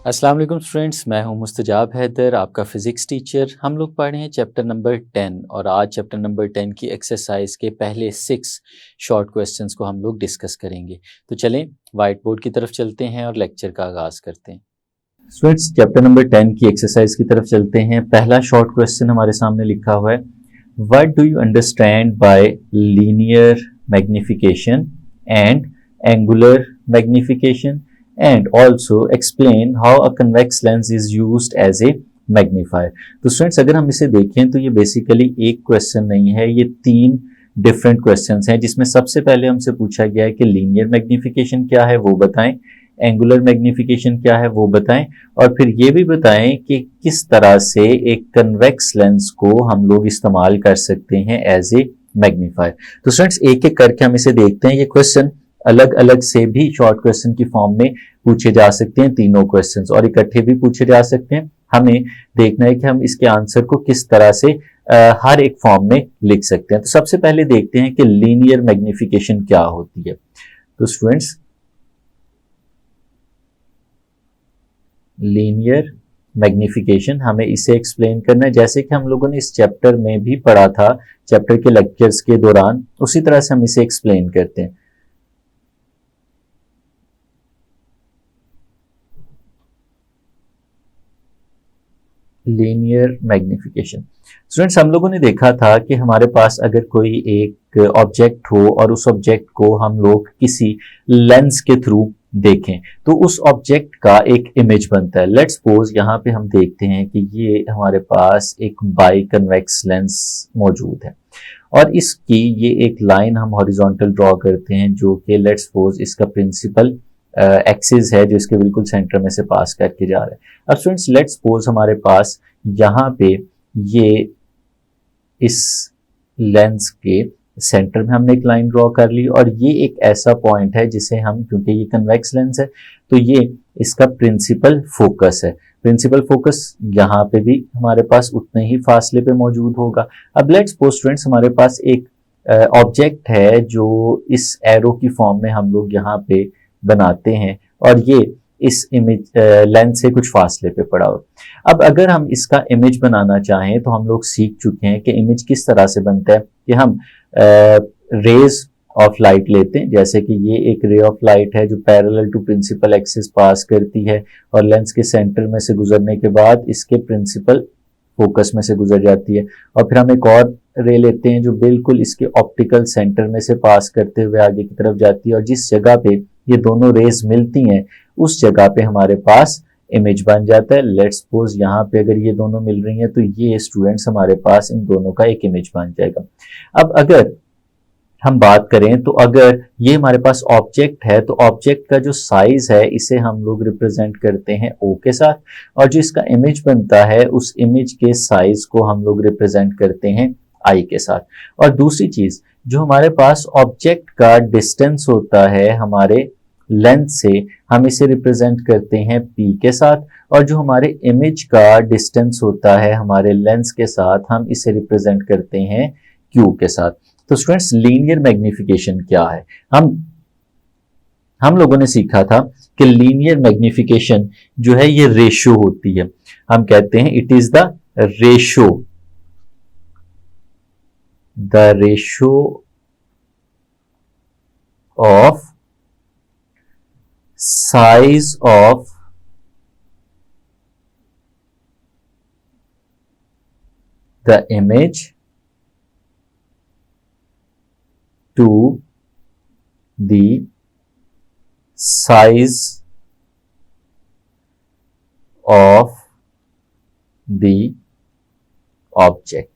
अस्सलाम वालेकुम स्टूडेंट्स, मैं हूं मुस्तजाब हैदर, आपका फ़िज़िक्स टीचर। हम लोग पढ़ रहे हैं चैप्टर नंबर 10 और आज चैप्टर नंबर 10 की एक्सरसाइज के पहले 6 शॉर्ट क्वेश्चंस को हम लोग डिस्कस करेंगे। तो चलें वाइट बोर्ड की तरफ चलते हैं और लेक्चर का आगाज़ करते हैं। स्टूडेंट्स, चैप्टर नंबर 10 की एक्सरसाइज की तरफ चलते हैं। पहला शॉर्ट क्वेश्चन हमारे सामने लिखा हुआ है, what do you understand by linear magnification and angular magnification and also explain how a convex lens is used as a magnifier। तो स्टूडेंट्स, अगर हम इसे देखें तो ये बेसिकली एक क्वेश्चन नहीं है, ये 3 डिफरेंट क्वेश्चंस हैं, जिसमें सबसे पहले हमसे पूछा गया है कि लीनियर मैग्निफिकेशन क्या है वो बताएं, एंगुलर मैग्निफिकेशन क्या है वो बताएं, और फिर ये भी बताएं कि किस तरह से एक कन्वेक्स लेंस को हम लोग इस्तेमाल कर सकते हैं एज ए मैग्नीफायर। तो स्टूडेंट्स, एक एक करके हम इसे देखते हैं। ये क्वेश्चन अलग अलग से भी शॉर्ट क्वेश्चन की फॉर्म में पूछे जा सकते हैं, तीनों क्वेश्चंस, और इकट्ठे भी पूछे जा सकते हैं। हमें देखना है कि हम इसके आंसर को किस तरह से हर एक फॉर्म में लिख सकते हैं। तो सबसे पहले देखते हैं कि लीनियर मैग्निफिकेशन क्या होती है। तो स्टूडेंट्स, लीनियर मैग्निफिकेशन हमें इसे एक्सप्लेन करना है, जैसे कि हम लोगों ने इस चैप्टर में भी पढ़ा था, चैप्टर के लेक्चर्स के दौरान, उसी तरह से हम इसे एक्सप्लेन करते हैं। लीनियर मैग्निफिकेशन स्टूडेंट्स, हम लोगों ने देखा था कि हमारे पास अगर कोई एक ऑब्जेक्ट हो और उस ऑब्जेक्ट को हम लोग किसी लेंस के थ्रू देखें तो उस ऑब्जेक्ट का एक इमेज बनता है। लेट्स सपोज यहाँ पे हम देखते हैं कि ये हमारे पास एक बाई कन्वेक्स लेंस मौजूद है और इसकी ये एक लाइन हम हॉरिजॉन्टल ड्रॉ करते हैं, जो कि लेट्स सपोज इसका प्रिंसिपल एक्सिस है जो इसके बिल्कुल सेंटर में से पास करके जा रहा है। अब स्टूडेंट्स, लेट्स सपोज हमारे पास यहाँ पे ये इस लेंस के सेंटर में हमने एक लाइन ड्रॉ कर ली और ये एक ऐसा पॉइंट है जिसे हम, क्योंकि ये कन्वेक्स लेंस है तो ये इसका प्रिंसिपल फोकस है। प्रिंसिपल फोकस यहाँ पे भी हमारे पास उतने ही फासले पे मौजूद होगा। अब लेट्स सपोज स्टूडेंट्स, हमारे पास एक ऑब्जेक्ट है जो इस एरो की फॉर्म में हम लोग यहाँ पे बनाते हैं और ये इस इमेज लेंस से कुछ फासले पे पड़ा हो। अब अगर हम इसका इमेज बनाना चाहें तो हम लोग सीख चुके हैं कि इमेज किस तरह से बनता है, कि हम रेज ऑफ लाइट लेते हैं, जैसे कि ये एक रे ऑफ लाइट है जो parallel to principal axis pass करती है और लेंस के सेंटर में से गुजरने के बाद इसके प्रिंसिपल फोकस में से गुजर जाती है, और फिर हम एक और रे लेते हैं जो बिल्कुल इसके ऑप्टिकल सेंटर में से पास करते हुए आगे की तरफ जाती है, और जिस जगह पे ये दोनों रेज मिलती हैं उस जगह पे हमारे पास इमेज बन जाता है। लेट्स सपोज यहाँ पे अगर ये दोनों मिल रही हैं तो ये स्टूडेंट्स हमारे पास इन दोनों का एक इमेज बन जाएगा। अब अगर हम बात करें तो अगर ये हमारे पास ऑब्जेक्ट है तो ऑब्जेक्ट का जो साइज है इसे हम लोग रिप्रेजेंट करते हैं O के साथ, और जो इसका इमेज बनता है उस इमेज के साइज को हम लोग रिप्रेजेंट करते हैं I के साथ। और दूसरी चीज, जो हमारे पास ऑब्जेक्ट का डिस्टेंस होता है हमारे लेंस से, हम इसे रिप्रेजेंट करते हैं P के साथ, और जो हमारे इमेज का डिस्टेंस होता है हमारे लेंस के साथ, हम इसे रिप्रेजेंट करते हैं Q के साथ। तो स्टूडेंट्स, लीनियर मैग्निफिकेशन क्या है? हम लोगों ने सीखा था कि लीनियर मैग्निफिकेशन जो है ये रेशियो होती है। हम कहते हैं it is the ratio of size of the image to the size of the object।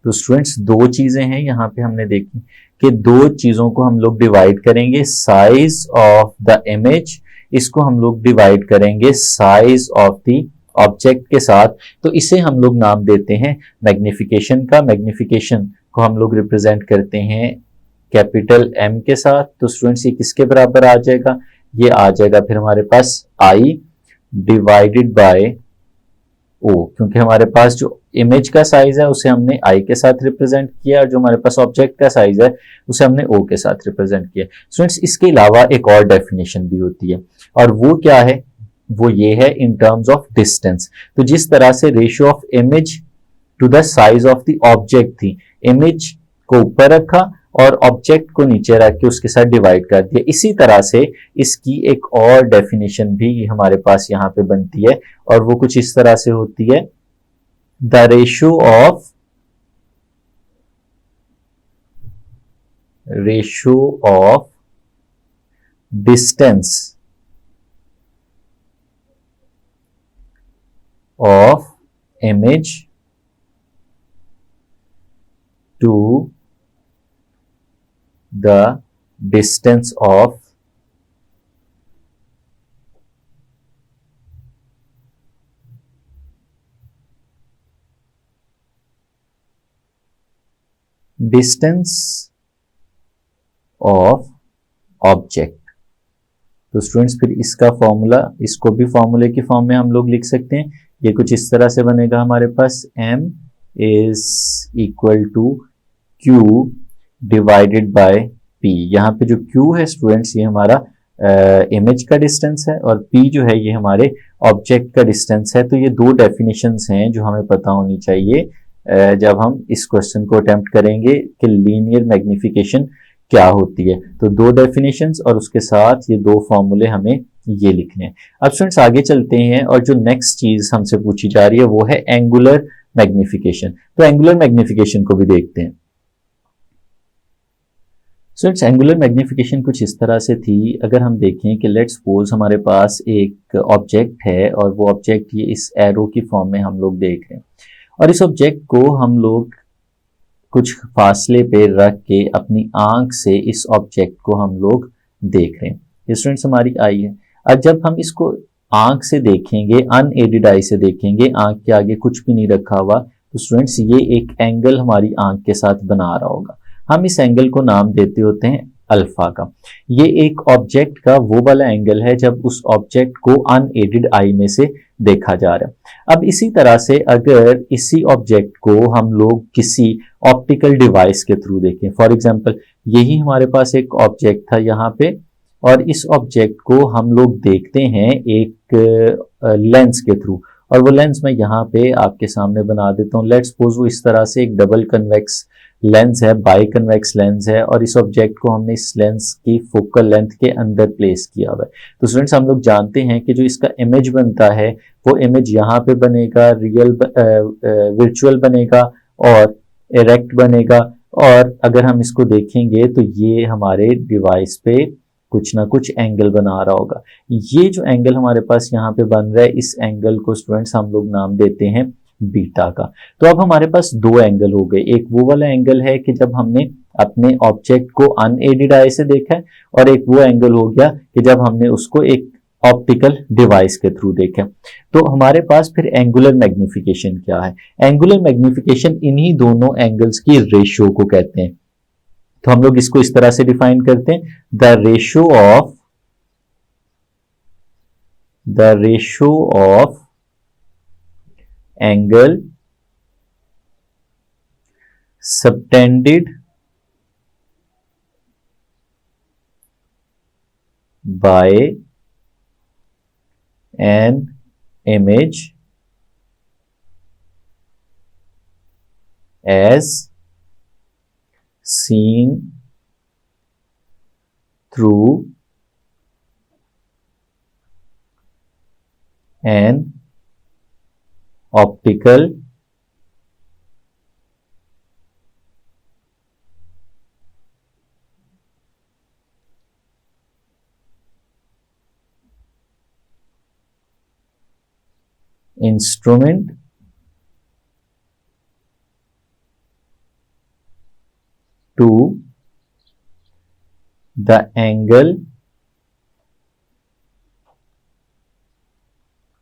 तो स्टूडेंट्स, दो चीजें हैं यहाँ पे हमने देखी कि दो चीजों को हम लोग डिवाइड करेंगे, साइज ऑफ द इमेज, इसको हम लोग डिवाइड करेंगे साइज ऑफ द ऑब्जेक्ट के साथ। तो इसे हम लोग नाम देते हैं मैग्निफिकेशन का। मैग्निफिकेशन को हम लोग रिप्रेजेंट करते हैं कैपिटल M के साथ। तो स्टूडेंट्स, ये किसके बराबर आ जाएगा? ये आ जाएगा फिर हमारे पास I डिवाइडेड बाय O, क्योंकि हमारे पास जो इमेज का साइज है उसे हमने I के साथ रिप्रेजेंट किया और जो हमारे पास ऑब्जेक्ट का साइज है उसे हमने O के साथ रिप्रेजेंट किया। स्टूडेंट्स, इसके अलावा एक और डेफिनेशन भी होती है और वो क्या है? वो ये है इन टर्म्स ऑफ डिस्टेंस। तो जिस तरह से ratio of image to the size of the object थी, इमेज को ऊपर रखा और ऑब्जेक्ट को नीचे रख के उसके साथ डिवाइड कर दिया, इसी तरह से इसकी एक और डेफिनेशन भी हमारे पास यहाँ पे बनती है और वो कुछ इस तरह से होती है, the ratio of distance of image to the distance of object. तो स्टूडेंट्स फिर इसका फॉर्मूला, इसको भी फॉर्मूले की फॉर्म में हम लोग लिख सकते हैं। ये कुछ इस तरह से बनेगा हमारे पास, m is equal to q divided by p। यहाँ पे जो q है स्टूडेंट्स ये हमारा इमेज का डिस्टेंस है और p जो है ये हमारे ऑब्जेक्ट का डिस्टेंस है। तो ये दो डेफिनेशंस हैं जो हमें पता होनी चाहिए जब हम इस क्वेश्चन को अटेम्प्ट करेंगे कि लीनियर मैग्निफिकेशन क्या होती है। तो दो डेफिनेशंस और उसके साथ ये दो फॉर्मूले हमें ये लिखने हैं। अब स्टूडेंट्स आगे चलते हैं और जो नेक्स्ट चीज हमसे पूछी जा रही है वो है एंगुलर मैग्निफिकेशन। तो एंगुलर मैग्निफिकेशन को भी देखते हैं। स्टूडेंट्स एंगुलर मैग्निफिकेशन कुछ इस तरह से थी, अगर हम देखें कि लेट्स सपोज हमारे पास एक ऑब्जेक्ट है और वो ऑब्जेक्ट ये इस एरो की फॉर्म में हम लोग देख रहे हैं और इस ऑब्जेक्ट को हम लोग कुछ फासले पे रख के अपनी आंख से इस ऑब्जेक्ट को हम लोग देख रहे हैं। ये स्टूडेंट्स हमारी आई है। अब जब हम इसको आंख से देखेंगे, अनएडेड आई से देखेंगे, आंख के आगे कुछ भी नहीं रखा हुआ, तो स्टूडेंट्स ये एक एंगल हमारी आंख के साथ बना रहा होगा। हम इस एंगल को नाम देते होते हैं अल्फा का। ये एक ऑब्जेक्ट का वो वाला एंगल है जब उस ऑब्जेक्ट को अनएडेड आई में से देखा जा रहा है। अब इसी तरह से अगर इसी ऑब्जेक्ट को हम लोग किसी ऑप्टिकल डिवाइस के थ्रू देखें, फॉर एग्जांपल यही हमारे पास एक ऑब्जेक्ट था यहाँ पे और इस ऑब्जेक्ट को हम लोग देखते हैं एक लेंस के थ्रू, और वो लेंस मैं यहाँ पे आपके सामने बना देता हूँ। लेट्स सपोज वो इस तरह से एक डबल कन्वेक्स लेंस है, बाई कन्वेक्स लेंस है और इस ऑब्जेक्ट को हमने इस लेंस की फोकल लेंथ के अंदर प्लेस किया हुआ है। तो स्टूडेंट्स हम लोग जानते हैं कि जो इसका इमेज बनता है वो इमेज यहाँ पे बनेगा, रियल वर्चुअल बनेगा और इरेक्ट बनेगा, और अगर हम इसको देखेंगे तो ये हमारे डिवाइस पे कुछ ना कुछ एंगल बना रहा होगा। ये जो एंगल हमारे पास यहाँ पे बन रहा है, इस एंगल को स्टूडेंट्स हम लोग नाम देते हैं बीटा का। तो अब हमारे पास दो एंगल हो गए, एक वो वाला एंगल है कि जब हमने अपने ऑब्जेक्ट को अनएडेड आई से देखा है, और एक वो एंगल हो गया कि जब हमने उसको एक ऑप्टिकल डिवाइस के थ्रू देखा। तो हमारे पास फिर एंगुलर मैग्निफिकेशन क्या है? एंगुलर मैग्निफिकेशन इन्हीं दोनों एंगल्स की रेशियो को कहते हैं। तो हम लोग इसको इस तरह से डिफाइन करते हैं, the ratio of angle subtended bye an image as seen through an optical instrument to the angle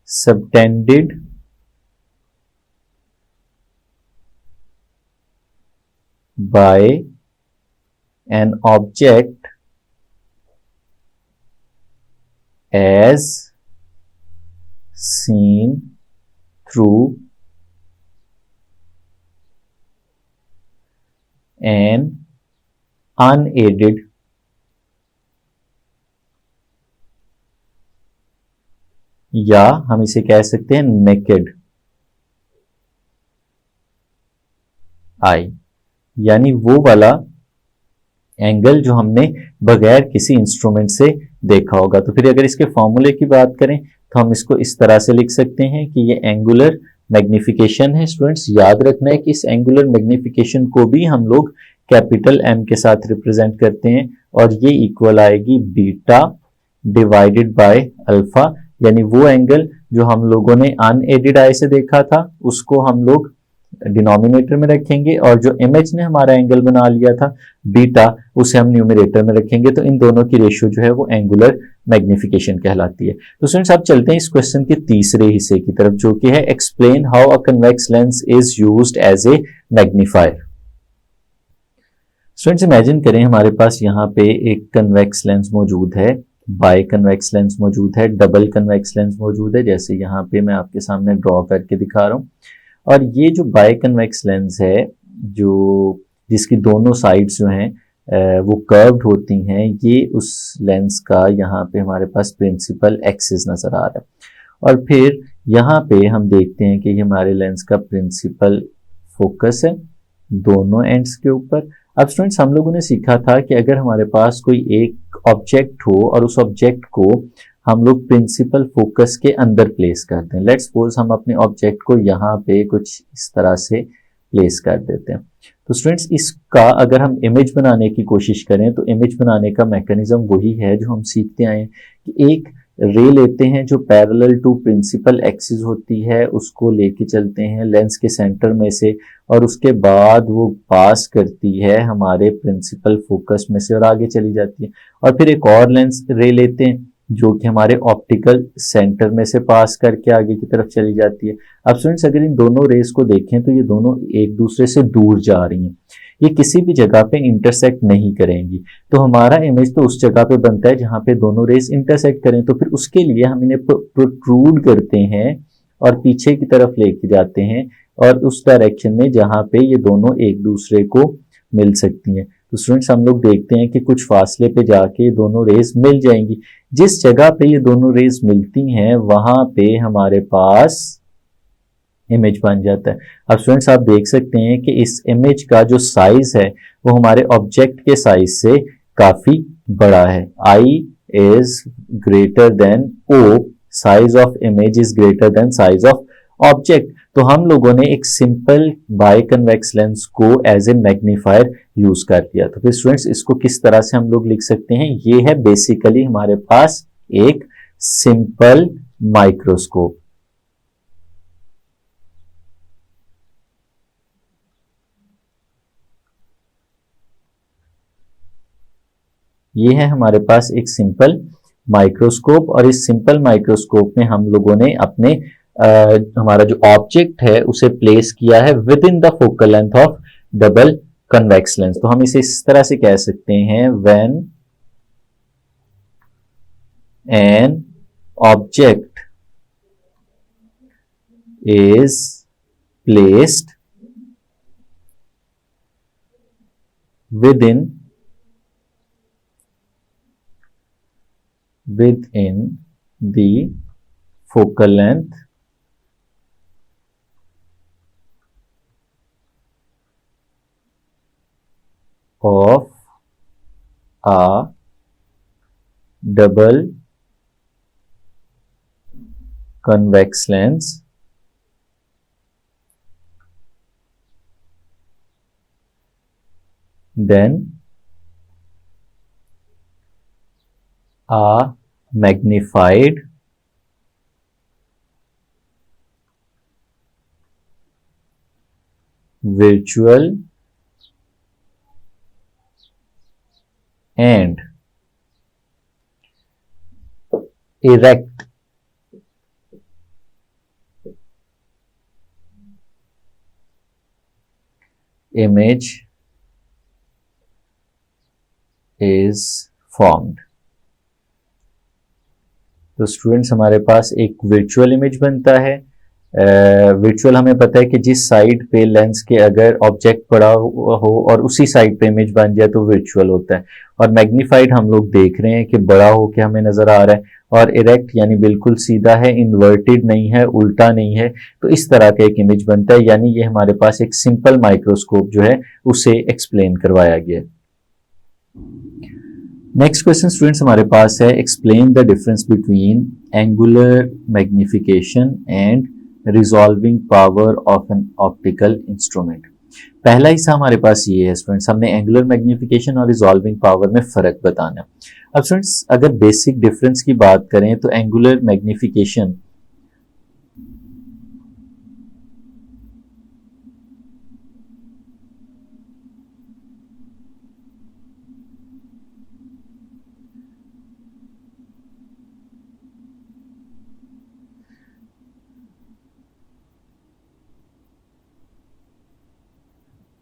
subtended by an object as seen through an या हम इसे कह सकते हैं नेकेड आई, यानी वो वाला एंगल जो हमने बगैर किसी इंस्ट्रूमेंट से देखा होगा। तो फिर अगर इसके फॉर्मूले की बात करें तो हम इसको इस तरह से लिख सकते हैं कि ये एंगुलर मैग्निफिकेशन है। स्टूडेंट्स याद रखना है कि इस एंगुलर मैग्निफिकेशन को भी हम लोग कैपिटल एम के साथ रिप्रेजेंट करते हैं और ये इक्वल आएगी बीटा डिवाइडेड बाय अल्फा, यानी वो एंगल जो हम लोगों ने अनएडेड आई से देखा था उसको हम लोग डिनोमिनेटर में रखेंगे और जो इमेज ने हमारा एंगल बना लिया था बीटा उसे हम न्यूमरेटर में रखेंगे। तो इन दोनों की रेशियो जो है वो एंगुलर मैग्निफिकेशन कहलाती है। तो स्टूडेंट्स आप चलते हैं इस क्वेश्चन के तीसरे हिस्से की तरफ जो कि है explain how a convex lens is used as a magnifier. Students imagine करें हमारे पास यहाँ पे एक कन्वेक्स लेंस मौजूद है, बाय कन्वेक्स लेंस मौजूद है, डबल कन्वेक्स लेंस मौजूद है, जैसे यहाँ पे मैं आपके सामने ड्रॉ करके दिखा रहा हूँ। और ये जो बाय कन्वेक्स लेंस है जो जिसकी दोनों साइड्स जो हैं वो कर्व्ड होती हैं, ये उस लेंस का यहाँ पे हमारे पास प्रिंसिपल एक्सिस नजर आ रहा है। और फिर यहाँ पे हम देखते हैं कि ये हमारे लेंस का प्रिंसिपल फोकस है दोनों एंड्स के ऊपर। अब स्टूडेंट्स हम लोगों ने सीखा था कि अगर हमारे पास कोई एक ऑब्जेक्ट हो और उस ऑब्जेक्ट को हम लोग प्रिंसिपल फोकस के अंदर प्लेस करते हैं, लेट्स सपोज हम अपने ऑब्जेक्ट को यहाँ पे कुछ इस तरह से प्लेस कर देते हैं। तो स्टूडेंट्स इसका अगर हम इमेज बनाने की कोशिश करें तो इमेज बनाने का मैकेनिज्म वही है जो हम सीखते आए हैं कि एक रे लेते हैं जो पैरेलल टू प्रिंसिपल एक्सिस होती है, उसको लेके चलते हैं लेंस के सेंटर में से और उसके बाद वो पास करती है हमारे प्रिंसिपल फोकस में से और आगे चली जाती है। और फिर एक और लेंस रे लेते हैं जो कि हमारे ऑप्टिकल सेंटर में से पास करके आगे की तरफ चली जाती है। अब स्टूडेंट्स अगर इन दोनों रेस को देखें तो ये दोनों एक दूसरे से दूर जा रही हैं, ये किसी भी जगह पे इंटरसेक्ट नहीं करेंगी। तो हमारा इमेज तो उस जगह पे बनता है जहां पे दोनों रेस इंटरसेक्ट करें। तो फिर उसके लिए हम इन्हें प्रोट्रूड करते हैं और पीछे की तरफ लेके जाते हैं और उस डायरेक्शन में जहां पे ये दोनों एक दूसरे को मिल सकती हैं। तो स्टूडेंट्स हम लोग देखते हैं कि कुछ फासले पे जाके ये दोनों रेस मिल जाएंगी। जिस जगह पे ये दोनों रेस मिलती हैं वहां पे हमारे पास इमेज बन जाता है। अब स्टूडेंट्स आप देख सकते हैं कि इस इमेज का जो साइज है वो हमारे ऑब्जेक्ट के साइज से काफी बड़ा है। I is greater than O, size of image is greater than size of object. तो हम लोगों ने एक सिंपल बाय कन्वेक्स लेंस को एज ए मैग्नीफायर यूज कर दिया। तो फिर स्टूडेंट्स इसको किस तरह से हम लोग लिख सकते हैं, ये है बेसिकली हमारे पास एक सिंपल माइक्रोस्कोप। ये है हमारे पास एक सिंपल माइक्रोस्कोप और इस सिंपल माइक्रोस्कोप में हम लोगों ने अपने हमारा जो ऑब्जेक्ट है उसे प्लेस किया है with in the focal length of double convex lens. तो हम इसे इस तरह से कह सकते हैं when an object is placed within the focal length of a double convex lens, then a magnified virtual and erect image is formed। तो स्टूडेंट्स हमारे पास एक वर्चुअल इमेज बनता है वर्चुअल हमें पता है कि जिस साइड पे लेंस के अगर ऑब्जेक्ट पड़ा हुआ हो और उसी साइड पे इमेज बन जाए तो वर्चुअल होता है। और मैग्नीफाइड हम लोग देख रहे हैं कि बड़ा हो के हमें नजर आ रहा है, और इरेक्ट यानी बिल्कुल सीधा है, इन्वर्टेड नहीं है, उल्टा नहीं है, तो इस तरह का एक इमेज बनता है। यानी ये हमारे पास एक सिंपल माइक्रोस्कोप जो है उसे एक्सप्लेन करवाया गया है। नेक्स्ट क्वेश्चन स्टूडेंट्स हमारे पास है, explain the difference between angular magnification and resolving power of an optical instrument. पहला हिस्सा हमारे पास ये है स्टूडेंट्स, हमने एंगुलर मैग्निफिकेशन और रिजॉल्विंग पावर में फर्क बताना। अब स्टूडेंट्स अगर बेसिक डिफरेंस की बात करें तो angular magnification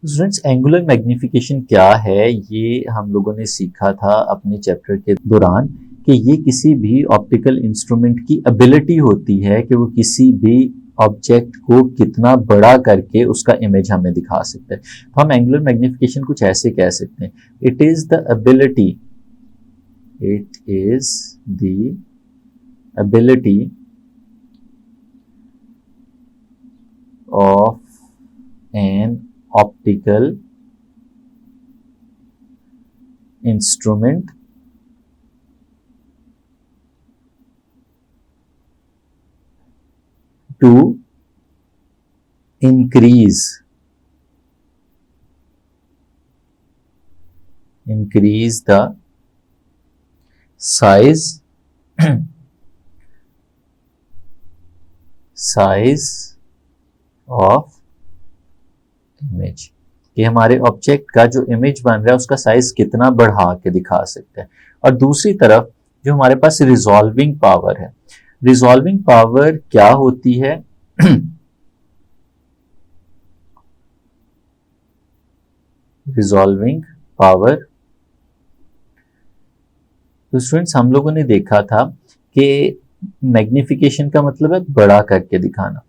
students angular magnification क्या है, ये हम लोगों ने सीखा था अपने चैप्टर के दौरान कि ये किसी भी ऑप्टिकल इंस्ट्रूमेंट की एबिलिटी होती है कि वो किसी भी ऑब्जेक्ट को कितना बड़ा करके उसका इमेज हमें दिखा सकता है। तो हम एंगुलर मैग्निफिकेशन कुछ ऐसे कह सकते हैं, it is the ability of an optical instrument to increase the size of image, कि हमारे ऑब्जेक्ट का जो इमेज बन रहा है उसका साइज कितना बढ़ा के दिखा सकते हैं। और दूसरी तरफ जो हमारे पास रिजॉल्विंग पावर है, रिजॉल्विंग पावर क्या होती है रिजॉल्विंग पावर, तो स्टूडेंट्स हम लोगों ने देखा था कि मैग्निफिकेशन का मतलब है बड़ा करके दिखाना,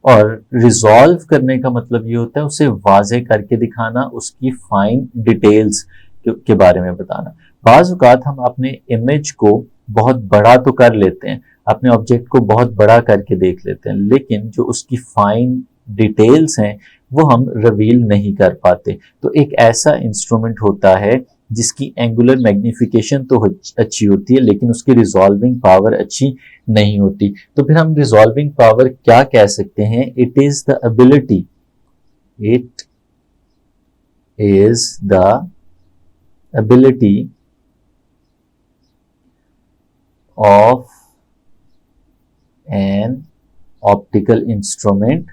और रिजॉल्व करने का मतलब ये होता है उसे वाज़े करके दिखाना, उसकी फाइन डिटेल्स के बारे में बताना। बाज़ औक़ात हम अपने इमेज को बहुत बड़ा तो कर लेते हैं, अपने ऑब्जेक्ट को बहुत बड़ा करके देख लेते हैं, लेकिन जो उसकी फाइन डिटेल्स हैं वो हम रिवील नहीं कर पाते। तो एक ऐसा इंस्ट्रूमेंट होता है जिसकी एंगुलर मैग्निफिकेशन तो अच्छी होती है लेकिन उसकी रिजॉल्विंग पावर अच्छी नहीं होती। तो फिर हम रिजॉल्विंग पावर क्या कह सकते हैं, it is the ability of an optical instrument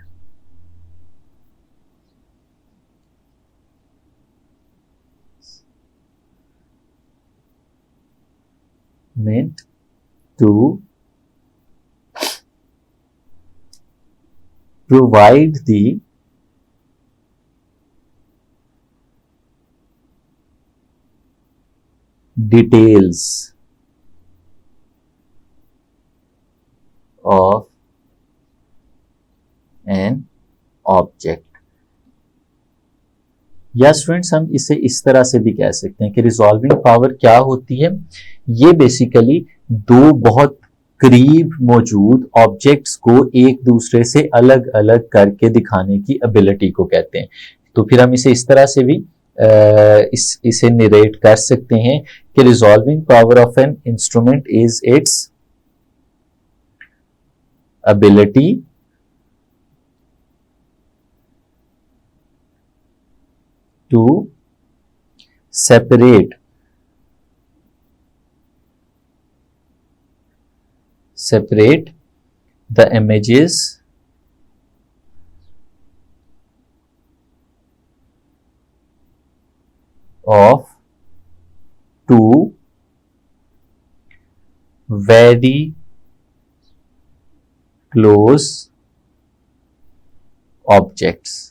meant to provide the details of an object। या स्टूडेंट्स हम इसे इस तरह से भी कह सकते हैं कि रिजॉल्विंग पावर क्या होती है, ये बेसिकली दो बहुत करीब मौजूद ऑब्जेक्ट्स को एक दूसरे से अलग अलग करके दिखाने की एबिलिटी को कहते हैं। तो फिर हम इसे इस तरह से भी इसे नरेट कर सकते हैं कि resolving power of an instrument is its ability to separate the images of two very close objects।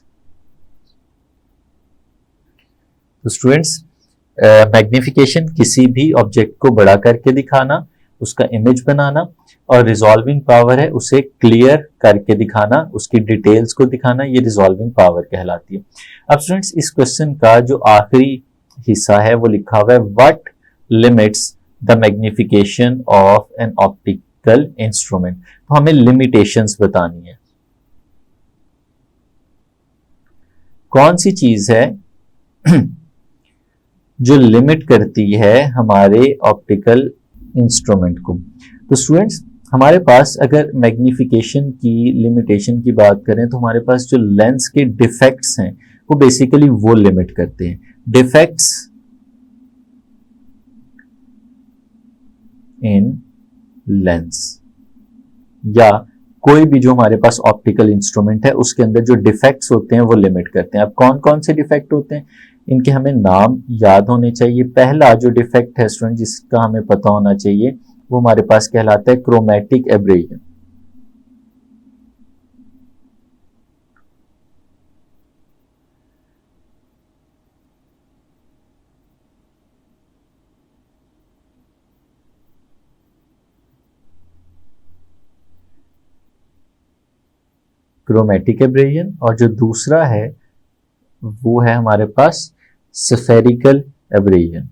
तो स्टूडेंट्स मैग्निफिकेशन किसी भी ऑब्जेक्ट को बड़ा करके दिखाना उसका इमेज बनाना, और रिजॉल्विंग पावर है उसे क्लियर करके दिखाना, उसकी डिटेल्स को दिखाना, ये रिजॉल्विंग पावर कहलाती है। अब स्टूडेंट्स इस क्वेश्चन का जो आखिरी हिस्सा है वो लिखा हुआ है, what limits the magnification of an optical instrument. तो हमें लिमिटेशंस बतानी है, कौन सी चीज है जो लिमिट करती है हमारे ऑप्टिकल इंस्ट्रूमेंट को। तो स्टूडेंट्स हमारे पास अगर मैग्निफिकेशन की लिमिटेशन की बात करें तो हमारे पास जो लेंस के डिफेक्ट्स हैं वो बेसिकली वो लिमिट करते हैं। डिफेक्ट्स इन लेंस, या कोई भी जो हमारे पास ऑप्टिकल इंस्ट्रूमेंट है उसके अंदर जो डिफेक्ट्स होते हैं वो लिमिट करते हैं। अब कौन कौन से डिफेक्ट होते हैं, इनके हमें नाम याद होने चाहिए। पहला जो डिफेक्ट है स्टूडेंट जिसका हमें पता होना चाहिए वो हमारे पास कहलाता है क्रोमैटिक एब्रेजन। क्रोमैटिक एब्रेजन, और जो दूसरा है वो है हमारे पास स्फेरिकल एब्रेजन।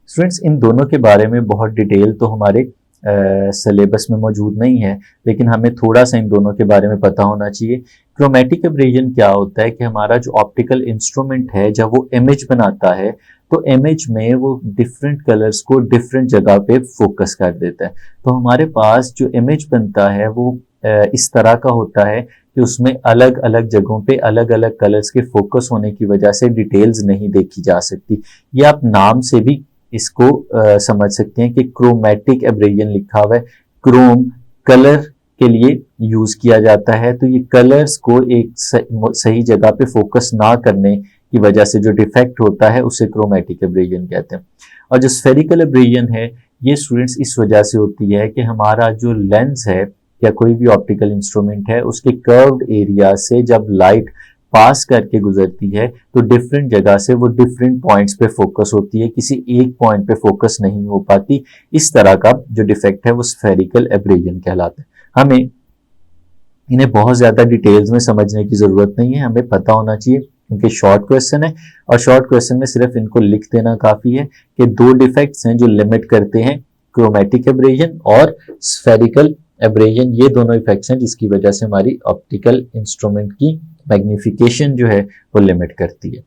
स्टूडेंट्स इन दोनों के बारे में बहुत डिटेल तो हमारे सिलेबस में मौजूद नहीं है, लेकिन हमें थोड़ा सा इन दोनों के बारे में पता होना चाहिए। क्रोमैटिक एब्रेजन क्या होता है कि हमारा जो ऑप्टिकल इंस्ट्रूमेंट है जब वो इमेज बनाता है तो इमेज में वो डिफरेंट कलर्स को डिफरेंट जगह पे फोकस कर देता है। तो हमारे पास जो इमेज बनता है वो इस तरह का होता है कि उसमें अलग अलग जगहों पे अलग अलग कलर्स के फोकस होने की वजह से डिटेल्स नहीं देखी जा सकती। ये आप नाम से भी इसको समझ सकते हैं कि क्रोमैटिक एब्रेजन लिखा हुआ है, क्रोम कलर के लिए यूज किया जाता है। तो ये कलर्स को एक सही जगह पे फोकस ना करने की वजह से जो डिफेक्ट होता है उसे क्रोमैटिक एब्रेजन कहते हैं। और जो स्फेरिकल एब्रेजन है ये स्टूडेंट्स इस वजह से होती है कि हमारा जो लेंस है या कोई भी ऑप्टिकल इंस्ट्रूमेंट है उसके कर्व्ड एरिया से जब लाइट पास करके गुजरती है तो डिफरेंट जगह से वो डिफरेंट पॉइंट्स पे फोकस होती है, किसी एक पॉइंट पे फोकस नहीं हो पाती। इस तरह का जो डिफेक्ट है वो स्फेरिकल एब्रेजन कहलाता है। हमें इन्हें बहुत ज्यादा डिटेल्स में समझने की जरूरत नहीं है, हमें पता होना चाहिए क्योंकि शॉर्ट क्वेश्चन है और शॉर्ट क्वेश्चन में सिर्फ इनको लिख देना काफी है कि दो डिफेक्ट्स हैं जो लिमिट करते हैं, क्रोमैटिक एब्रेजन और स्फेरिकल एब्रेजन। ये दोनों इफेक्ट्स हैं जिसकी वजह से हमारी ऑप्टिकल इंस्ट्रूमेंट की मैग्निफिकेशन जो है वो लिमिट करती है।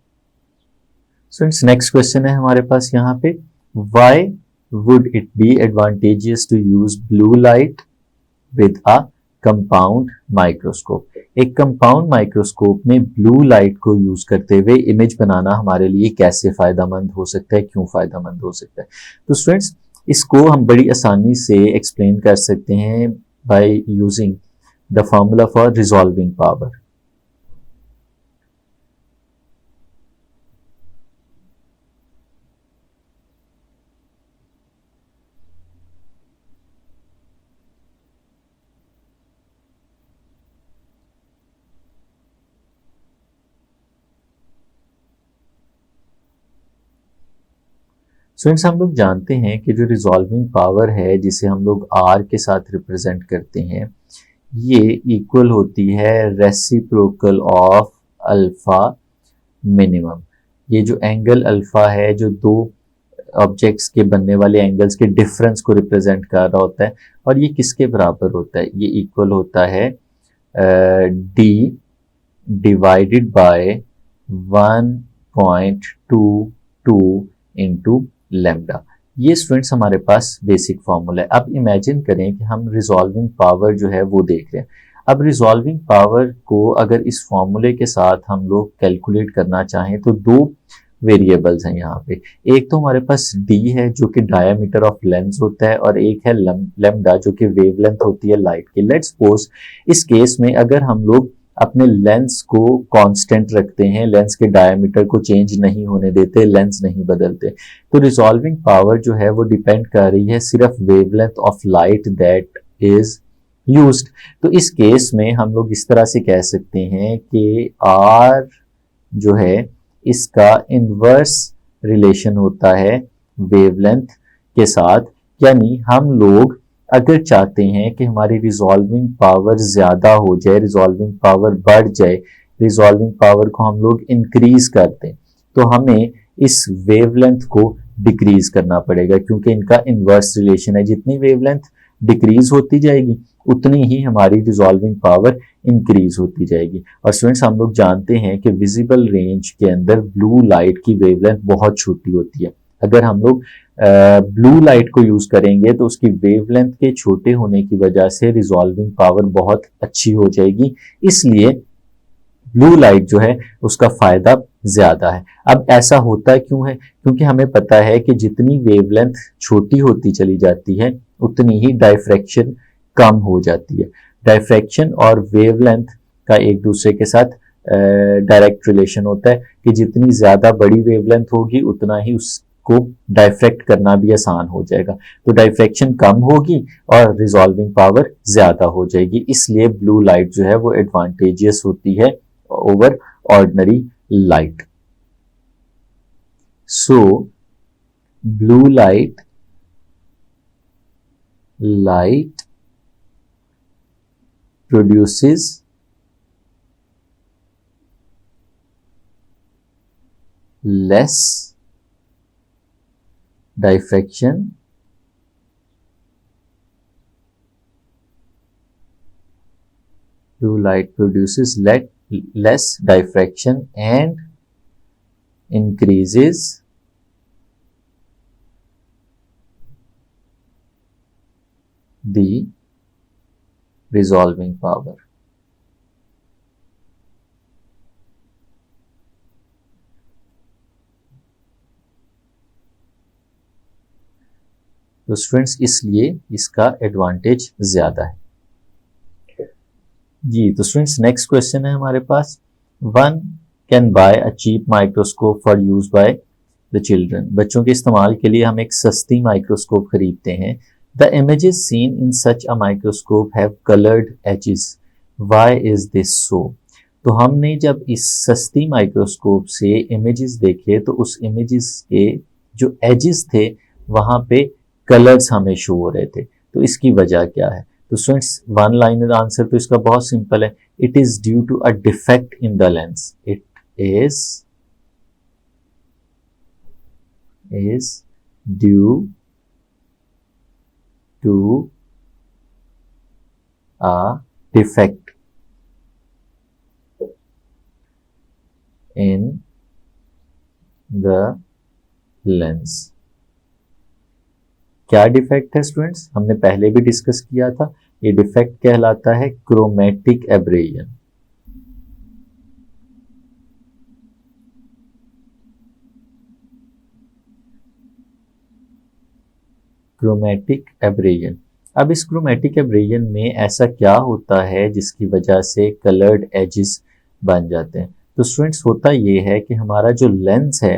स्टूडेंट्स नेक्स्ट क्वेश्चन है हमारे पास यहाँ पे, why would it be advantageous to use blue light with a compound microscope. एक कंपाउंड माइक्रोस्कोप में ब्लू लाइट को यूज करते हुए इमेज बनाना हमारे लिए कैसे फायदेमंद हो सकता है, क्यों फायदेमंद हो सकता है। तो स्टूडेंट्स इसको हम बड़ी आसानी से एक्सप्लेन कर सकते हैं by using the formula for resolving power. Students हम लोग जानते हैं कि जो रिजॉल्विंग पावर है जिसे हम लोग आर के साथ रिप्रेजेंट करते हैं ये इक्वल होती है रेसिप्रोकल ऑफ अल्फा मिनिमम। ये जो एंगल अल्फा है जो दो ऑब्जेक्ट्स के बनने वाले एंगल्स के डिफरेंस को रिप्रेजेंट कर रहा होता है, और ये किसके बराबर होता है, ये इक्वल होता है D divided by 1.22 into lambda. ये स्टूडेंट्स हमारे पास बेसिक फॉर्मूला है। अब इमेजिन करें कि हम रिजॉल्विंग पावर जो है वो देख रहे हैं। अब रिजॉल्विंग पावर को अगर इस फॉर्मूले के साथ हम लोग कैलकुलेट करना चाहें तो दो वेरिएबल्स हैं यहाँ पे। एक तो हमारे पास d है जो कि डायमीटर ऑफ लेंस होता है, और एक है लैम्डा जो कि वेवलेंथ होती है लाइट की। लेट्स सपोज इस केस में अगर हम लोग अपने लेंस को कांस्टेंट रखते हैं, लेंस के डायमीटर को चेंज नहीं होने देते, लेंस नहीं बदलते, तो रिजॉल्विंग पावर जो है वो डिपेंड कर रही है सिर्फ wavelength of light that is used. तो इस केस में हम लोग इस तरह से कह सकते हैं कि आर जो है इसका इन्वर्स रिलेशन होता है वेवलेंथ के साथ। यानी हम लोग अगर चाहते हैं कि हमारी रिजॉल्विंग पावर ज्यादा हो जाए, रिजॉल्विंग पावर बढ़ जाए, रिजॉल्विंग पावर को हम लोग इंक्रीज कर दें, तो हमें इस वेवलेंथ को डिक्रीज करना पड़ेगा, क्योंकि इनका इन्वर्स रिलेशन है। जितनी वेवलेंथ डिक्रीज होती जाएगी उतनी ही हमारी रिजॉल्विंग पावर इंक्रीज होती जाएगी। और स्टूडेंट्स हम लोग जानते हैं कि विजिबल रेंज के अंदर ब्लू लाइट की वेवलेंथ बहुत छोटी होती है। अगर हम लोग ब्लू लाइट को यूज करेंगे तो उसकी वेवलेंथ के छोटे होने की वजह से रिजॉल्विंग पावर बहुत अच्छी हो जाएगी, इसलिए ब्लू लाइट जो है उसका फायदा ज्यादा है। अब ऐसा होता क्यों है? क्योंकि हमें पता है कि जितनी वेवलेंथ छोटी होती चली जाती है उतनी ही डायफ्रैक्शन कम हो जाती है। डायफ्रैक्शन और वेवलेंथ का एक दूसरे के साथ डायरेक्ट रिलेशन होता है कि जितनी ज्यादा बड़ी वेवलेंथ होगी उतना ही उसको डायफ्रैक्ट करना भी आसान हो जाएगा। तो डायफ्रैक्शन कम होगी और रिजॉल्विंग पावर ज्यादा हो जाएगी, इसलिए ब्लू लाइट जो है वो एडवांटेजियस होती है over ordinary light. So blue light produces less diffraction blue light produces less diffraction and increases the resolving power. तो स्टूडेंट्स इसलिए इसका एडवांटेज ज्यादा है जी। तो स्टूडेंट्स नेक्स्ट क्वेश्चन है हमारे पास, one can buy a cheap microscope for use by the children. बच्चों के इस्तेमाल के लिए हम एक सस्ती माइक्रोस्कोप खरीदते हैं। The images seen in such a microscope have coloured edges, why is this so. तो हमने जब इस सस्ती माइक्रोस्कोप से इमेजेस देखे तो उस इमेजेस के जो एजेस थे वहां पे कलर्स हमें शो हो रहे थे, तो इसकी वजह क्या है? तो स्टूडेंट्स वन लाइनर आंसर तो इसका बहुत सिंपल है, it is due to a defect in the lens. इट is due to a defect in the lens। क्या डिफेक्ट है स्टूडेंट्स? हमने पहले भी डिस्कस किया था, ये डिफेक्ट कहलाता है क्रोमेटिक एब्रेजन। Chromatic abrasion. अब इस क्रोमेटिक एब्रेजन में ऐसा क्या होता है जिसकी वजह से कलर्ड एजेस बन जाते हैं? तो स्टूडेंट्स होता ये है कि हमारा जो लेंस है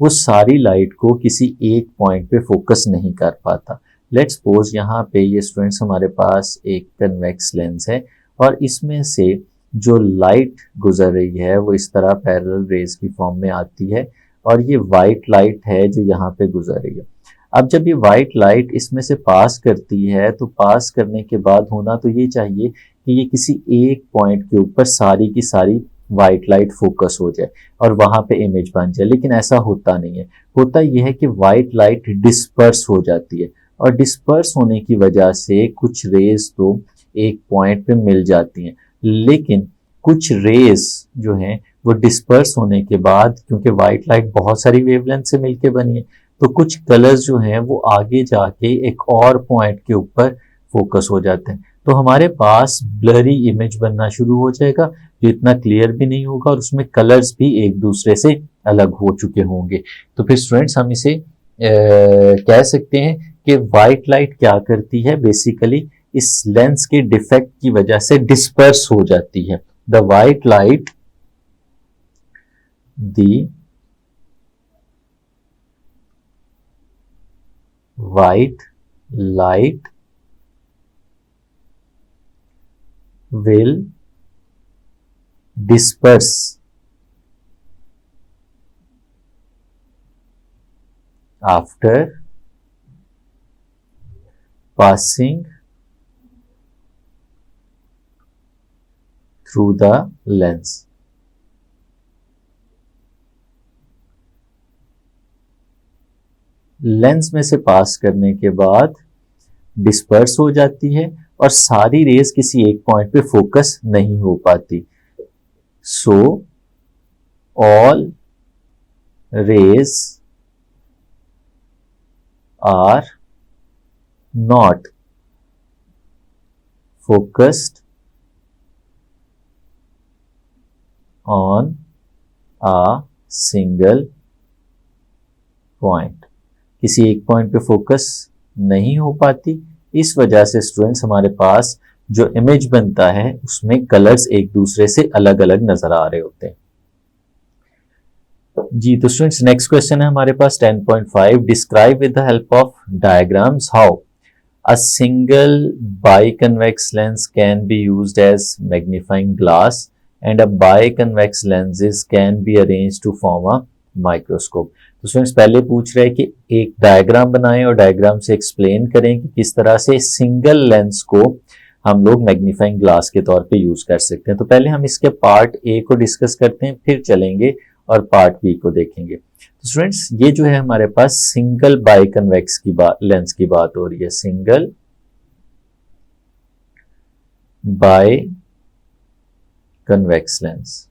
वो सारी लाइट को किसी एक पॉइंट पे फोकस नहीं कर पाता। लेट्स सपोज यहाँ पे ये स्टूडेंट्स हमारे पास एक कन्वेक्स लेंस है और इसमें से जो लाइट गुजर रही है वो इस तरह पैरेलल रेज की फॉर्म में आती है और ये वाइट लाइट है जो यहाँ पे गुजर रही है। अब जब ये वाइट लाइट इसमें से पास करती है तो पास करने के बाद होना तो ये चाहिए कि ये किसी एक पॉइंट के ऊपर सारी की सारी वाइट लाइट फोकस हो जाए और वहां पे इमेज बन जाए, लेकिन ऐसा होता नहीं है। होता यह है कि वाइट लाइट डिस्पर्स हो जाती है और डिस्पर्स होने की वजह से कुछ रेज तो एक पॉइंट पे मिल जाती हैं, लेकिन कुछ रेज जो हैं वो डिस्पर्स होने के बाद, क्योंकि वाइट लाइट बहुत सारी वेवलेंथ से मिलके बनी है, तो कुछ कलर्स जो हैं वो आगे जाके एक और पॉइंट के ऊपर फोकस हो जाते हैं। तो हमारे पास ब्लरी इमेज बनना शुरू हो जाएगा जो इतना क्लियर भी नहीं होगा और उसमें कलर्स भी एक दूसरे से अलग हो चुके होंगे। तो फिर स्टूडेंट्स हम इसे कह सकते हैं कि वाइट लाइट क्या करती है, बेसिकली इस लेंस के डिफेक्ट की वजह से डिस्पर्स हो जाती है। The white light white light will disperse after passing through the lens. Lens में से पास करने के बाद डिस्पर्स हो जाती है और सारी रेज किसी एक पॉइंट पे फोकस नहीं हो पाती. So all rays are not focused on a single point. किसी एक पॉइंट पे फोकस नहीं हो पाती. इस वजह से स्टूडेंट्स हमारे पास जो इमेज बनता है उसमें कलर्स एक दूसरे से अलग अलग नजर आ रहे होते हैं. जी तो स्टूडेंट्स नेक्स्ट क्वेश्चन है हमारे पास 10.5. Describe with the help of diagrams how a single biconvex lens can be used as magnifying glass and a biconvex lenses can be arranged to form a microscope. तो students पहले पूछ रहे हैं कि एक डायग्राम बनाएं और डायग्राम से एक्सप्लेन करें कि किस तरह से सिंगल लेंस को हम लोग मैग्नीफाइंग ग्लास के तौर पे यूज कर सकते हैं. तो पहले हम इसके पार्ट ए को डिस्कस करते हैं, फिर चलेंगे और पार्ट बी को देखेंगे. तो स्टूडेंट्स ये जो है हमारे पास सिंगल बाइकन्वेक्स की लेंस की बात हो रही है. Single biconvex lens.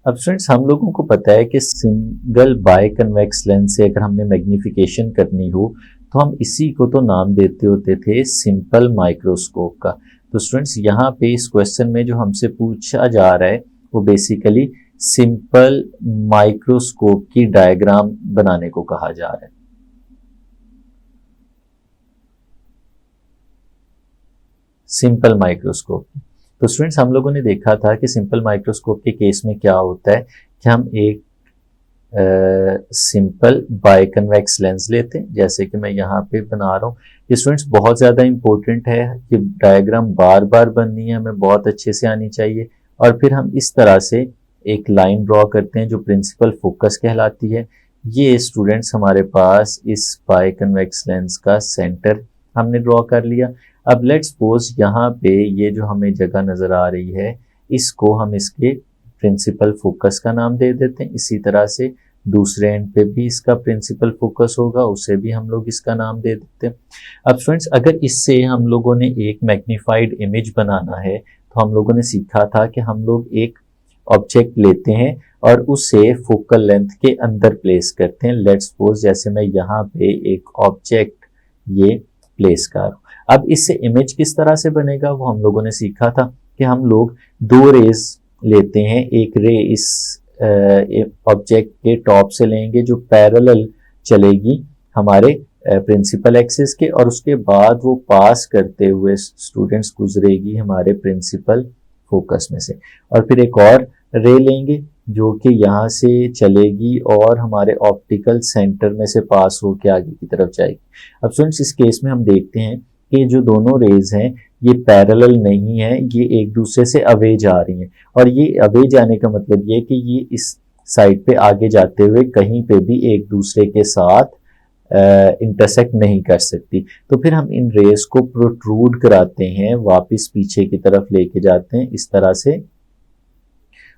अब स्टूडेंट्स हम लोगों को पता है कि सिंगल बाइकन्वेक्स लेंस से अगर हमने मैग्नीफिकेशन करनी हो तो हम इसी को तो नाम देते होते थे सिंपल माइक्रोस्कोप का. तो स्टूडेंट्स यहाँ पे इस क्वेश्चन में जो हमसे पूछा जा रहा है वो बेसिकली सिंपल माइक्रोस्कोप की डायग्राम बनाने को कहा जा रहा है. Simple microscope. तो स्टूडेंट्स हम लोगों ने देखा था कि सिंपल माइक्रोस्कोप के केस में क्या होता है कि हम एक सिंपल बाइकन्वेक्स लेंस लेते हैं, जैसे कि मैं यहाँ पे बना रहा हूँ. ये स्टूडेंट्स बहुत ज़्यादा इंपॉर्टेंट है कि डायग्राम बार बार बननी है, हमें बहुत अच्छे से आनी चाहिए. और फिर हम इस तरह से एक लाइन ड्रॉ करते हैं जो प्रिंसिपल फोकस कहलाती है. ये स्टूडेंट्स हमारे पास इस बाइकन्वेक्स लेंस का सेंटर हमने ड्रॉ कर लिया. अब लेट्स सपोज यहाँ पे ये जो हमें जगह नजर आ रही है इसको हम इसके प्रिंसिपल फोकस का नाम दे देते हैं. इसी तरह से दूसरे एंड पे भी इसका प्रिंसिपल फोकस होगा, उसे भी हम लोग इसका नाम दे देते हैं. अब स्टूडेंट्स अगर इससे हम लोगों ने एक मैग्नीफाइड इमेज बनाना है तो हम लोगों ने सीखा था कि हम लोग एक ऑब्जेक्ट लेते हैं और उसे फोकल लेंथ के अंदर प्लेस करते हैं. लेट्स सपोज जैसे मैं यहाँ पे एक ऑब्जेक्ट ये प्लेस कर रहा हूँ. अब इससे इमेज किस तरह से बनेगा वो हम लोगों ने सीखा था कि हम लोग दो रेज लेते हैं. एक रे इस ऑब्जेक्ट के टॉप से लेंगे जो पैरेलल चलेगी हमारे प्रिंसिपल एक्सिस के, और उसके बाद वो पास करते हुए स्टूडेंट्स गुजरेगी हमारे प्रिंसिपल फोकस में से. और फिर एक और रे लेंगे जो कि यहाँ से चलेगी और हमारे ऑप्टिकल सेंटर में से पास होकर आगे की तरफ जाएगी. अब स्टूडेंट्स इस केस में हम देखते हैं कि जो दोनों रेज हैं ये पैरेलल नहीं है, ये एक दूसरे से अवे जा रही हैं. और ये अवे जाने का मतलब ये कि ये इस साइड पे आगे जाते हुए कहीं पे भी एक दूसरे के साथ इंटरसेक्ट नहीं कर सकती. तो फिर हम इन रेज को प्रोट्रूड कराते हैं, वापस पीछे की तरफ लेके जाते हैं इस तरह से,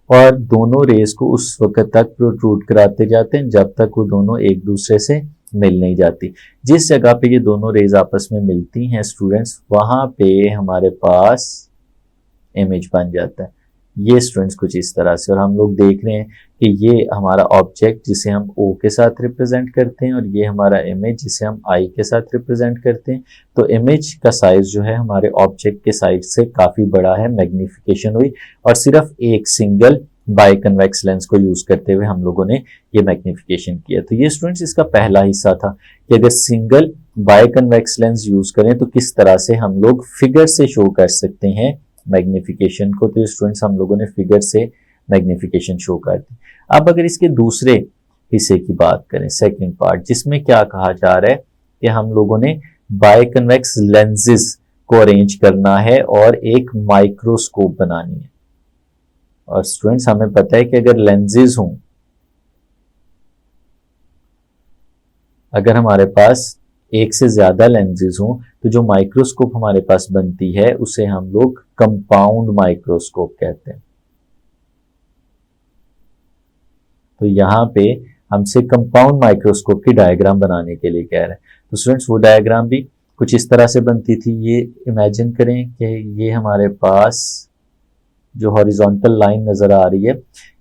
और दोनों रेज को उस वक्त तक प्रोट्रूड कराते जाते हैं जब तक वो दोनों एक दूसरे से मिल नहीं जाती. जिस जगह पे ये दोनों रेज आपस में मिलती हैं स्टूडेंट्स वहां पे हमारे पास इमेज बन जाता है. ये स्टूडेंट्स कुछ इस तरह से, और हम लोग देख रहे हैं कि ये हमारा ऑब्जेक्ट जिसे हम O के साथ रिप्रेजेंट करते हैं और ये हमारा इमेज जिसे हम I के साथ रिप्रेजेंट करते हैं. तो इमेज का साइज जो है हमारे ऑब्जेक्ट के साइज से काफी बड़ा है, मैग्निफिकेशन हुई, और सिर्फ एक सिंगल बाइकन्वेक्स लेंस को यूज करते हुए हम लोगों ने ये मैग्निफिकेशन किया. तो ये स्टूडेंट्स इसका पहला हिस्सा था कि अगर सिंगल बाइकन्वेक्स लेंस यूज करें तो किस तरह से हम लोग फिगर से शो कर सकते हैं मैग्निफिकेशन को. तो स्टूडेंट्स हम लोगों ने फिगर से मैग्निफिकेशन शो कर दी. अब अगर इसके दूसरे हिस्से की बात करें, सेकंड पार्ट, जिसमें क्या कहा जा रहा है कि हम लोगों ने बाइकन्वेक्स लेंसेज को अरेंज करना है और एक माइक्रोस्कोप बनानी है। और स्टूडेंट्स हमें पता है कि अगर लेंसेज हों, अगर हमारे पास एक से ज्यादा लेंसेज हों तो जो माइक्रोस्कोप हमारे पास बनती है उसे हम लोग कंपाउंड माइक्रोस्कोप कहते हैं। तो यहां पे हमसे कंपाउंड माइक्रोस्कोप की डायग्राम बनाने के लिए कह रहे हैं। तो स्टूडेंट्स वो डायग्राम भी कुछ इस तरह से बनती थी। ये इमेजिन करें कि ये हमारे पास जो हॉरिजॉन्टल लाइन नजर आ रही है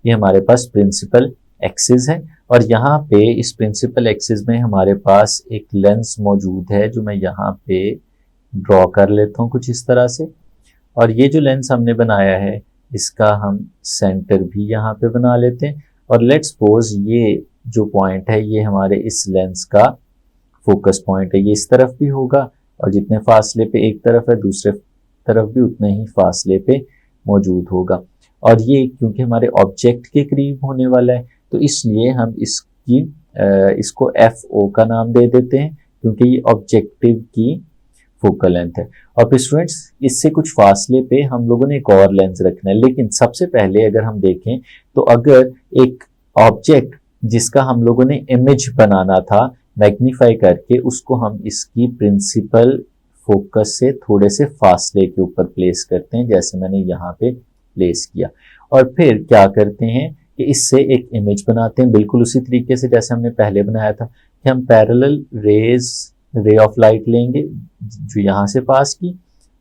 ये हमारे पास प्रिंसिपल एक्सिस है और यहाँ पे इस प्रिंसिपल एक्सिस में हमारे पास एक लेंस मौजूद है जो मैं यहाँ पे ड्रॉ कर लेता हूँ कुछ इस तरह से। और ये जो लेंस हमने बनाया है इसका हम सेंटर भी यहाँ पे बना लेते हैं और लेट्स सपोज ये जो पॉइंट है ये हमारे इस लेंस का फोकस पॉइंट है। ये इस तरफ भी होगा और जितने फासले पे एक तरफ है दूसरे तरफ भी उतने ही फासले पे मौजूद होगा। और ये क्योंकि हमारे ऑब्जेक्ट के करीब होने वाला है तो इसलिए हम इसको FO का नाम दे देते हैं क्योंकि ये ऑब्जेक्टिव की फोकल लेंथ है। और फिर स्टूडेंट्स इससे कुछ फासले पे हम लोगों ने एक और लेंस रखना है। लेकिन सबसे पहले अगर हम देखें तो अगर एक ऑब्जेक्ट जिसका हम लोगों ने इमेज बनाना था मैग्नीफाई करके उसको हम इसकी प्रिंसिपल फोकस से थोड़े से फासले के ऊपर प्लेस करते हैं जैसे मैंने यहाँ पे प्लेस किया। और फिर क्या करते हैं कि इससे एक इमेज बनाते हैं बिल्कुल उसी तरीके से जैसे हमने पहले बनाया था कि हम पैरेलल रे ऑफ लाइट लेंगे जो यहाँ से पास की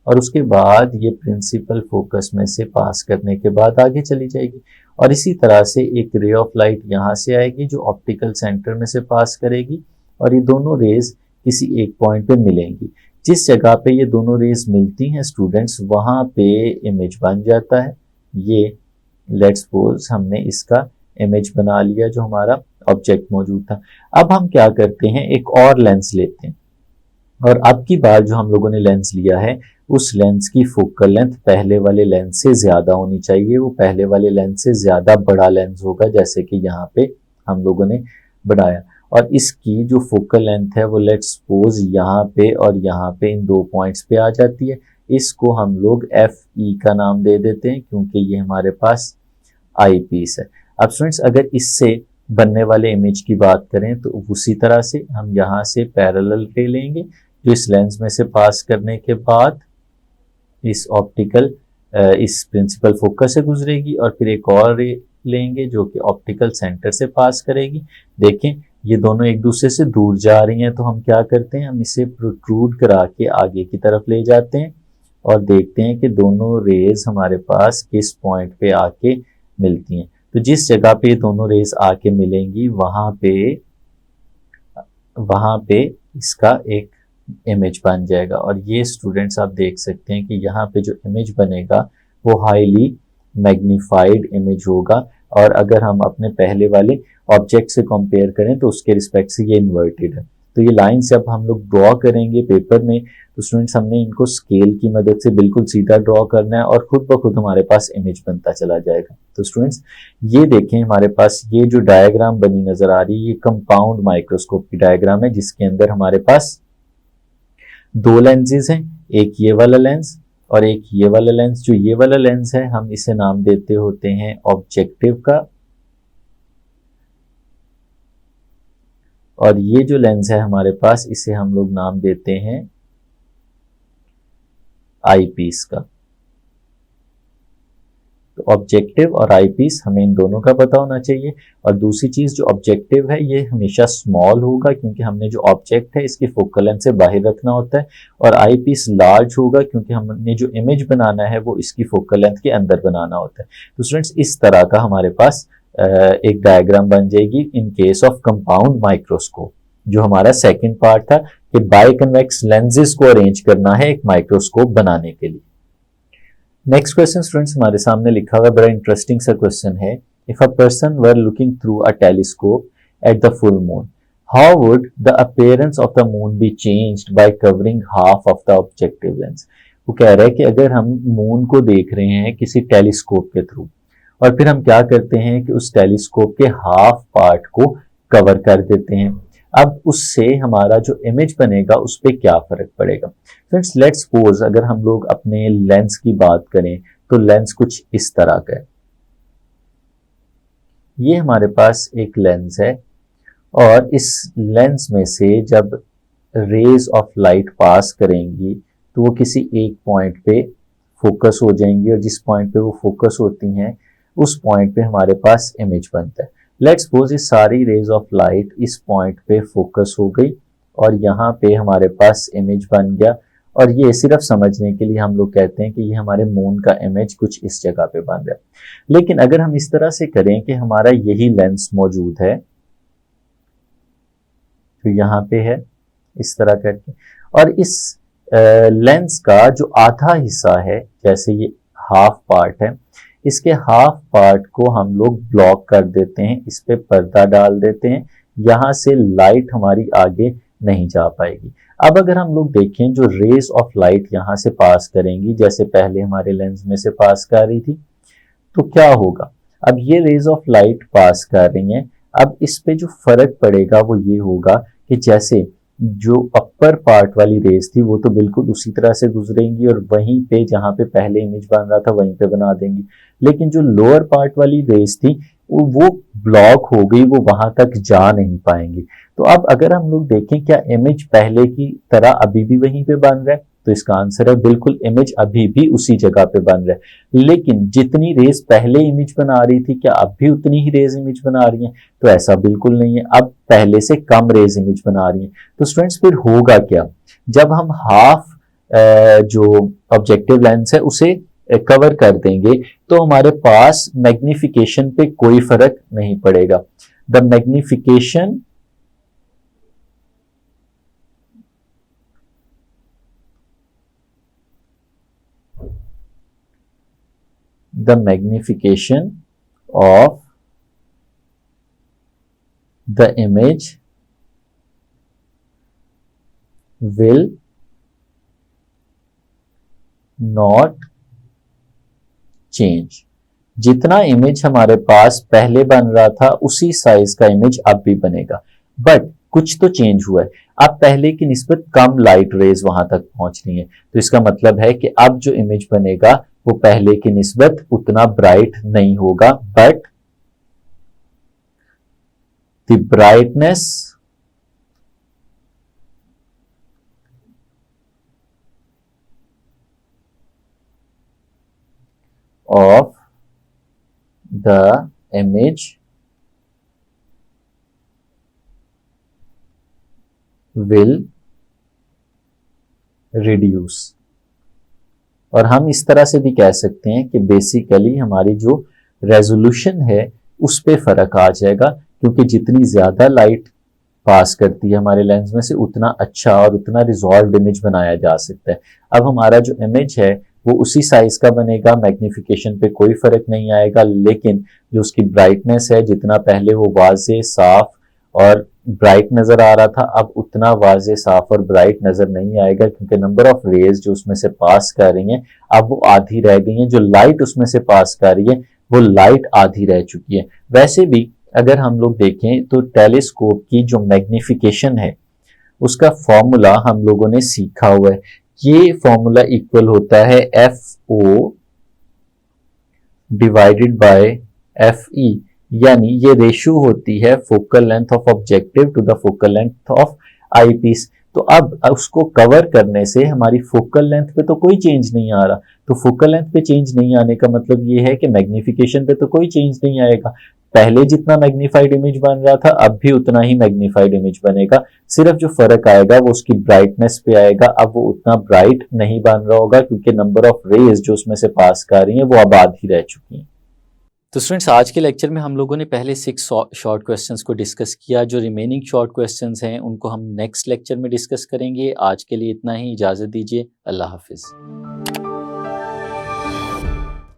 और उसके बाद ये प्रिंसिपल फोकस में से पास करने के बाद आगे चली जाएगी। और इसी तरह से एक रे ऑफ लाइट यहाँ से आएगी जो ऑप्टिकल सेंटर में से पास करेगी और ये दोनों रेज किसी एक पॉइंट पे मिलेंगी। जिस जगह पे ये दोनों रेज मिलती हैं स्टूडेंट्स वहां पे इमेज बन जाता है। ये लेट्स सपोज हमने इसका इमेज बना लिया जो हमारा ऑब्जेक्ट मौजूद था। अब हम क्या करते हैं एक और लेंस लेते हैं और अब की बार जो हम लोगों ने लेंस लिया है उस लेंस की फोकल लेंथ पहले वाले लेंस से ज्यादा होनी चाहिए। वो पहले वाले लेंस से ज्यादा बड़ा लेंस होगा जैसे कि यहाँ पे हम लोगों ने बनाया। और इसकी जो फोकल लेंथ है वो लेट्स सपोज यहाँ पे और यहाँ पे इन दो पॉइंट्स पे आ जाती है। इसको हम लोग FE का नाम दे देते हैं क्योंकि ये हमारे पास आई पीस है। अब स्टूडेंट्स अगर इससे बनने वाले इमेज की बात करें तो उसी तरह से हम यहाँ से पैरेलल रे लेंगे जो इस लेंस में से पास करने के बाद इस इस प्रिंसिपल फोकस से गुजरेगी और फिर एक और रे लेंगे जो कि ऑप्टिकल सेंटर से पास करेगी। देखें ये दोनों एक दूसरे से दूर जा रही हैं तो हम क्या करते हैं हम इसे प्रोट्रूड करा के आगे की तरफ ले जाते हैं और देखते हैं कि दोनों रेज हमारे पास किस पॉइंट पे आके मिलती हैं। तो जिस जगह पे ये दोनों रेज आके मिलेंगी वहां पे इसका एक इमेज बन जाएगा। और ये स्टूडेंट्स आप देख सकते हैं कि यहाँ पे जो इमेज बनेगा वो हाईली मैग्नीफाइड इमेज होगा। और अगर हम अपने पहले वाले ऑब्जेक्ट से कंपेयर करें तो उसके रिस्पेक्ट से ये इन्वर्टेड है। तो ये लाइंस जब हम लोग ड्रॉ करेंगे पेपर में तो स्टूडेंट्स हमने इनको स्केल की मदद से बिल्कुल सीधा ड्रॉ करना है और खुद ब खुद हमारे पास इमेज बनता चला जाएगा। तो स्टूडेंट्स ये देखें हमारे पास ये जो डायग्राम बनी नजर आ रही है ये कंपाउंड माइक्रोस्कोप की डायग्राम है जिसके अंदर हमारे पास दो लेंसेज हैं, एक ये वाला लेंस और एक ये वाला लेंस। जो ये वाला लेंस है हम इसे नाम देते होते हैं ऑब्जेक्टिव का और ये जो लेंस है हमारे पास इसे हम लोग नाम देते हैं आई पीस का। तो ऑब्जेक्टिव और आई पीस हमें इन दोनों का पता होना चाहिए। और दूसरी चीज जो ऑब्जेक्टिव है ये हमेशा स्मॉल होगा क्योंकि हमने जो ऑब्जेक्ट है इसकी फोकल लेंथ से बाहर रखना होता है और आई पीस लार्ज होगा क्योंकि हमने जो इमेज बनाना है वो इसकी फोकल लेंथ के अंदर बनाना होता है। तो स्टूडेंट्स इस तरह का हमारे पास एक डायग्राम बन जाएगी in case of compound microscope. जो हमारा सेकंड पार्ट था कि बाइकन्वेक्स लेंसेज को अरेंज करना है एक माइक्रोस्कोप बनाने के लिए। नेक्स्ट क्वेश्चन स्टूडेंट्स हमारे सामने लिखा हुआ बड़ा इंटरेस्टिंग सा क्वेश्चन है। If a person were looking through a telescope at the full moon how would the appearance of the moon be changed by covering half of the objective lens. वो कह रहा है कि अगर हम मून को देख रहे हैं किसी टेलीस्कोप के थ्रू और फिर हम क्या करते हैं कि उस टेलीस्कोप के हाफ पार्ट को कवर कर देते हैं। अब उससे हमारा जो इमेज बनेगा उस पर क्या फर्क पड़ेगा। फ्रेंड्स लेट्स सपोज अगर हम लोग अपने लेंस की बात करें तो लेंस कुछ इस तरह का है। ये हमारे पास एक लेंस है और इस लेंस में से जब रेज ऑफ लाइट पास करेंगी तो वो किसी एक पॉइंट पे फोकस हो जाएंगी और जिस पॉइंट पे वो फोकस होती हैं उस पॉइंट पे हमारे पास इमेज बनता है। लेट्स सपोज ये सारी रेज ऑफ लाइट इस पॉइंट पे फोकस हो गई और यहाँ पे हमारे पास इमेज बन गया। और ये सिर्फ समझने के लिए हम लोग कहते हैं कि ये हमारे मून का इमेज कुछ इस जगह पे बन रहा है। लेकिन अगर हम इस तरह से करें कि हमारा यही लेंस मौजूद है तो यहाँ पे है इस तरह करके, और इस लेंस का जो आधा हिस्सा है, जैसे ये हाफ पार्ट है, इसके हाफ पार्ट को हम लोग ब्लॉक कर देते हैं, इस पे पर्दा डाल देते हैं, यहाँ से लाइट हमारी आगे नहीं जा पाएगी। अब अगर हम लोग देखें जो रेज ऑफ लाइट यहाँ से पास करेंगी, जैसे पहले हमारे लेंस में से पास कर रही थी, तो क्या होगा। अब ये रेज ऑफ लाइट पास कर रही हैं, अब इस पे जो फर्क पड़ेगा वो ये होगा कि जैसे जो अपर पार्ट वाली रेज थी वो तो बिल्कुल उसी तरह से गुजरेंगी और वहीं पे जहां पे पहले इमेज बन रहा था वहीं पे बना देंगी, लेकिन जो लोअर पार्ट वाली रेज थी वो ब्लॉक हो गई, वो वहां तक जा नहीं पाएंगी। तो अब अगर हम लोग देखें क्या इमेज पहले की तरह अभी भी वहीं पे बन रहा है, तो इसका आंसर है बिल्कुल, इमेज अभी भी उसी जगह पे बन रहा है। लेकिन जितनी रेज पहले इमेज बना रही थी क्या अब भी उतनी ही रेज इमेज बना रही हैं, तो ऐसा बिल्कुल नहीं है, अब पहले से कम रेज इमेज बना रही हैं। तो स्टूडेंट्स फिर होगा क्या, जब हम हाफ जो ऑब्जेक्टिव लेंस है उसे कवर कर देंगे तो हमारे पास मैग्निफिकेशन पे कोई फर्क नहीं पड़ेगा। The magnification of the image will not change। जितना इमेज हमारे पास पहले बन रहा था उसी साइज का इमेज अब भी बनेगा, बट कुछ तो चेंज हुआ है। अब पहले की निस्बत कम लाइट रेज वहां तक पहुंच रही है, तो इसका मतलब है कि अब जो इमेज बनेगा वो पहले की निस्बत उतना ब्राइट नहीं होगा, but the brightness of the image will reduce। और हम इस तरह से भी कह सकते हैं कि बेसिकली हमारी जो रेजोल्यूशन है उस पे फर्क आ जाएगा, क्योंकि जितनी ज्यादा लाइट पास करती है हमारे लेंस में से उतना अच्छा और उतना रिजॉल्व इमेज बनाया जा सकता है। अब हमारा जो इमेज है वो उसी साइज का बनेगा, मैग्निफिकेशन पे कोई फर्क नहीं आएगा, लेकिन जो उसकी ब्राइटनेस है जितना पहले वो वाजे साफ और ब्राइट नजर आ रहा था अब उतना वाजे साफ और ब्राइट नजर नहीं आएगा, क्योंकि नंबर ऑफ रेज जो उसमें से पास कर रही हैं अब वो आधी रह गई हैं, जो लाइट उसमें से पास कर रही है वो लाइट आधी रह चुकी है। वैसे भी अगर हम लोग देखें तो टेलीस्कोप की जो मैग्निफिकेशन है उसका फॉर्मूला हम लोगों ने सीखा हुआ है। ये फॉर्मूला इक्वल होता है FO डिवाइडेड बाय FE, यानी ये रेशियो होती है focal length of objective to the focal length of eyepiece. तो अब उसको कवर करने से हमारी फोकल लेंथ पे तो कोई चेंज नहीं आ रहा, तो फोकल लेंथ पे चेंज नहीं आने का मतलब ये है कि मैग्निफिकेशन पे तो कोई चेंज नहीं आएगा। पहले जितना मैग्नीफाइड इमेज बन रहा था अब भी उतना ही मैग्नीफाइड इमेज बनेगा, सिर्फ जो फर्क आएगा वो उसकी ब्राइटनेस पे आएगा। अब वो उतना ब्राइट नहीं बन रहा होगा क्योंकि नंबर ऑफ रेज जो उसमें से पास कर रही हैं वो अब आधी रह चुकी हैं। तो स्टूडेंट्स आज के लेक्चर में हम लोगों ने पहले 6 शॉर्ट क्वेश्चंस को डिस्कस किया। जो रिमेनिंग शॉर्ट क्वेश्चंस हैं उनको हम नेक्स्ट लेक्चर में डिस्कस करेंगे। आज के लिए इतना ही, इजाज़त दीजिए, अल्लाह हाफिज़।